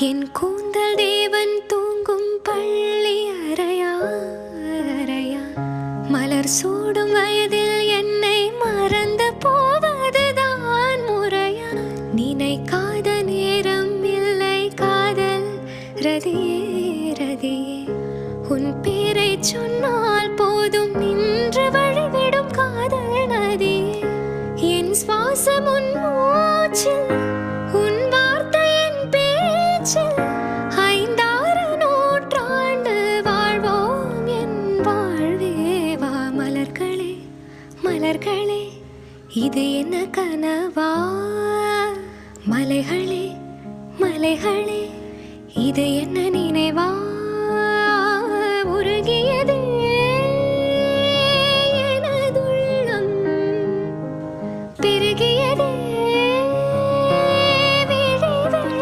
என் கூந்தல் தேவன் தூங்கும் பள்ளி அறையா அறையா மலர் சூடும் வயதில் என்னை மறந்து போவதுதான் முறையா நினைக்காத நேரம் இல்லை காதல் ரதியே ரதியே உன் பேரை சொன்னால் போதும் நின்று வழிவிடும் காதல் நதியே என் சுவாசம் உன் மூச்சில் உன் வார்த்தையின் பேச்சில் ஐந்தாறு நூற்றாண்டு வாழ்வோம் என் வாழ்வே வா மலர்களே மலர்களே இது என்ன கனவா மலைகளே மலைகளே இது என்ன நினைவா